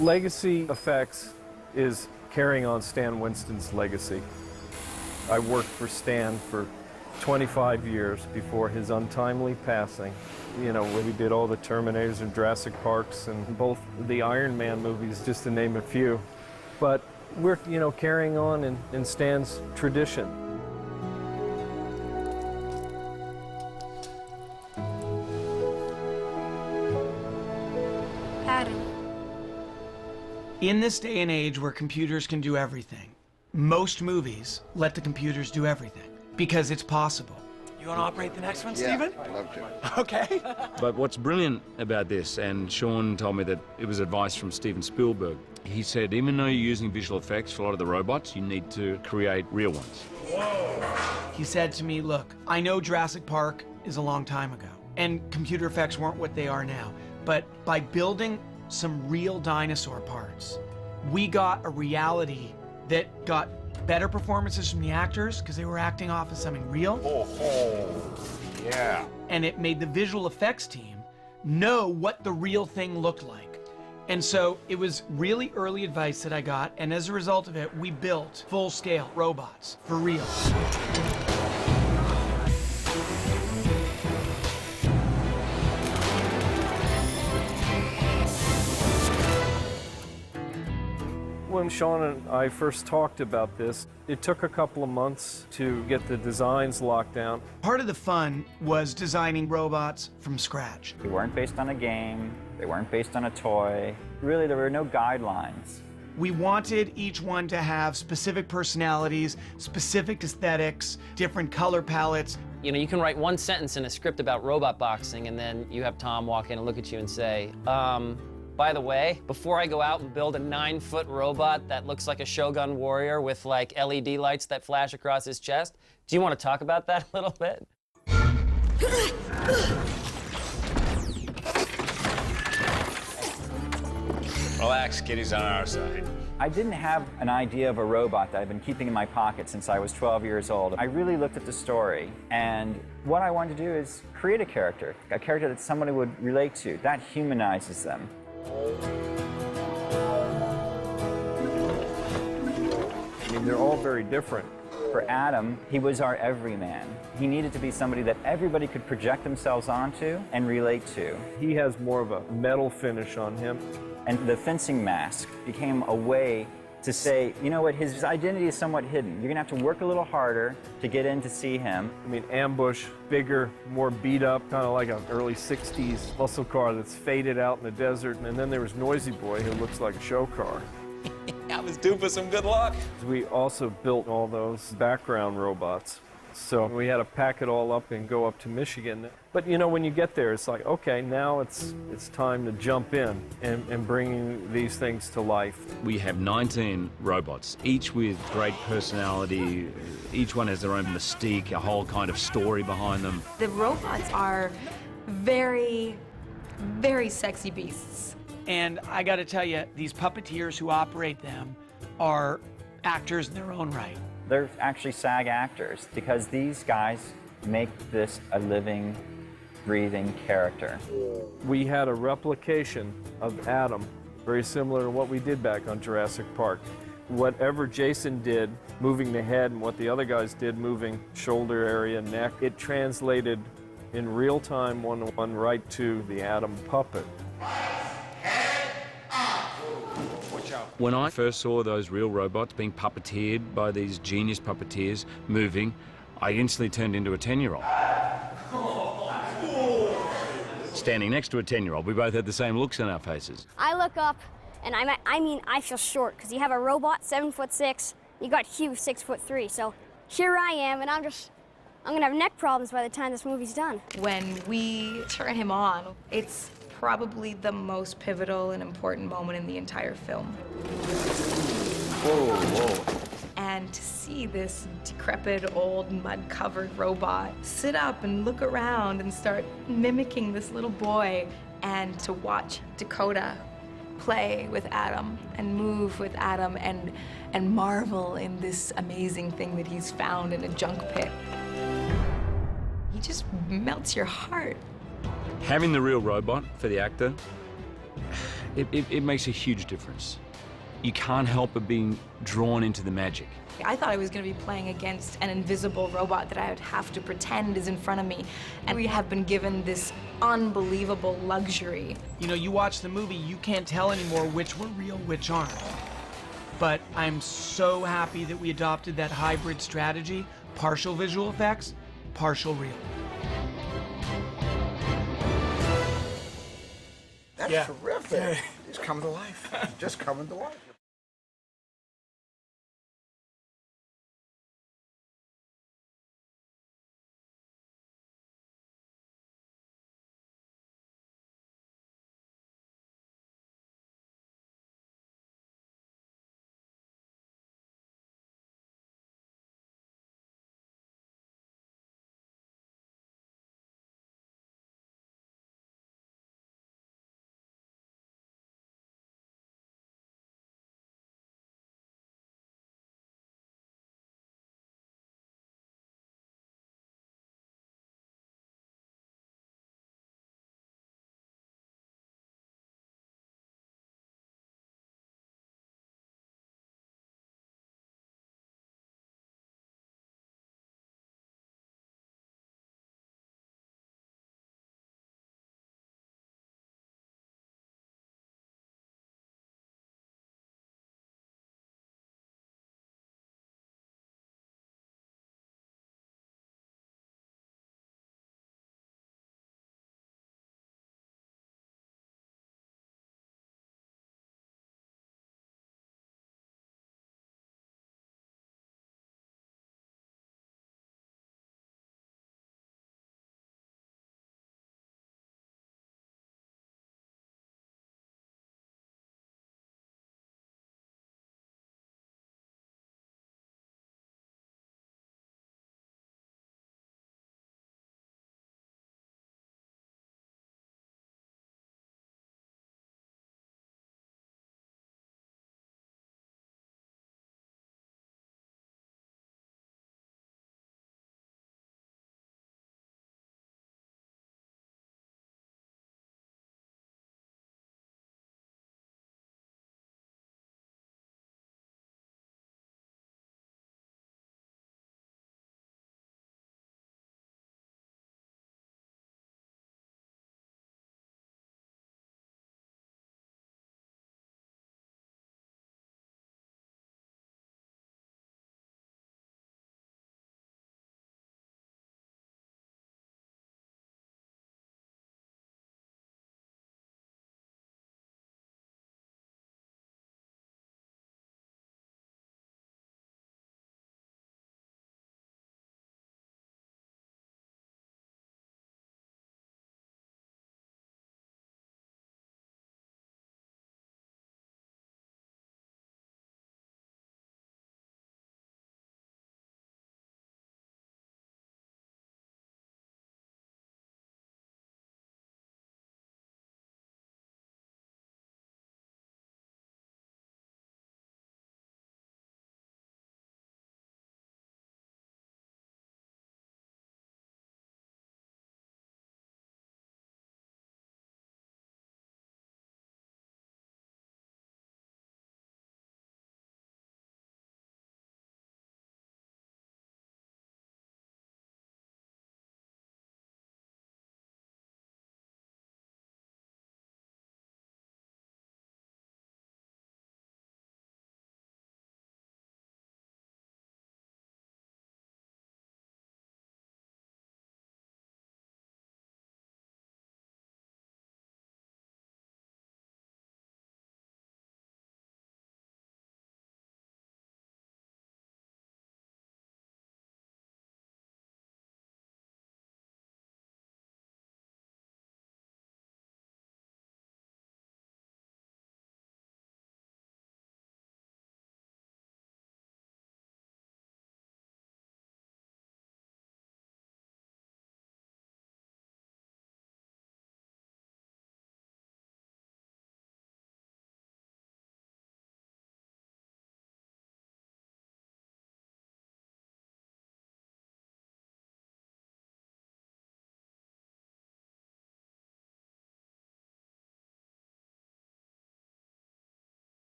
Legacy Effects is carrying on Stan Winston's legacy. I worked for Stan for 25 years before his untimely passing. You know, we did all the Terminators and Jurassic Parks and both the Iron Man movies, just to name a few. But we're, you know, carrying on in Stan's tradition. Adam. In this day and age where computers can do everything, most movies let the computers do everything because it's possible. You want to operate the next one, Steven? I'd love to. Okay. But what's brilliant about this, and Sean told me that it was advice from Steven Spielberg, he said, even though you're using visual effects for a lot of the robots, you need to create real ones. He said to me, look, I know Jurassic Park is a long time ago, and computer effects weren't what they are now, but by building some real dinosaur parts, we got a reality that got better performances from the actors because they were acting off of something real. Yeah. And it made the visual effects team know what the real thing looked like. And so it was really early advice that I got, and as a result of it, we built full-scale robots for real. When Sean and I first talked about this, it took a couple of months to get the designs locked down. Part of the fun was designing robots from scratch. They weren't based on a game, they weren't based on a toy. Really, there were no guidelines. We wanted each one to have specific personalities, specific aesthetics, different color palettes. You know, you can write one sentence in a script about robot boxing, and then you have Tom walk in and look at you and say, by the way, before I go out and build a 9-foot robot that looks like a Shogun warrior with like LED lights that flash across his chest, do you want to talk about that a little bit? Relax, Kitty's on our side. I didn't have an idea of a robot that I've been keeping in my pocket since I was 12 years old. I really looked at the story, and what I wanted to do is create a character that somebody would relate to. That humanizes them. I mean, they're all very different. For Adam, he was our everyman. He needed to be somebody that everybody could project themselves onto and relate to. He has more of a metal finish on him. And the fencing mask became a way to say, you know what, his identity is somewhat hidden. You're gonna have to work a little harder to get in to see him. I mean, Ambush, bigger, more beat up, kind of like an early 60s muscle car that's faded out in the desert. And then there was Noisy Boy, who looks like a show car. I was due for some good luck. We also built all those background robots. So we had to pack it all up and go up to Michigan. But you know, when you get there, it's like, okay, now it's time to jump in and bringing these things to life. We have 19 robots, each with great personality. Each one has their own mystique, a whole kind of story behind them. The robots are very, very sexy beasts. And I gotta tell you, these puppeteers who operate them are actors in their own right. They're actually SAG actors because these guys make this a living, breathing character. We had a replication of Adam, very similar to what we did back on Jurassic Park. Whatever Jason did, moving the head, and what the other guys did, moving shoulder area, neck, it translated in real time, one-to-one, right to the Adam puppet. When I first saw those real robots being puppeteered by these genius puppeteers moving, I instantly turned into a 10-year-old. Standing next to a 10-year-old, we both had the same looks on our faces. I look up, and I feel short, because you have a robot 7'6", you got Hugh 6'3", so here I am, and I'm gonna have neck problems by the time this movie's done. When we turn him on, it's probably the most pivotal and important moment in the entire film. Whoa, whoa. And to see this decrepit, old, mud-covered robot sit up and look around and start mimicking this little boy, and to watch Dakota play with Adam and move with Adam and marvel in this amazing thing that he's found in a junk pit. He just melts your heart. Having the real robot for the actor, it makes a huge difference. You can't help but being drawn into the magic. I thought I was going to be playing against an invisible robot that I would have to pretend is in front of me. And we have been given this unbelievable luxury. You know, you watch the movie, you can't tell anymore which were real, which aren't. But I'm so happy that we adopted that hybrid strategy, partial visual effects, partial real. That's terrific. It's coming to life. Just coming to life.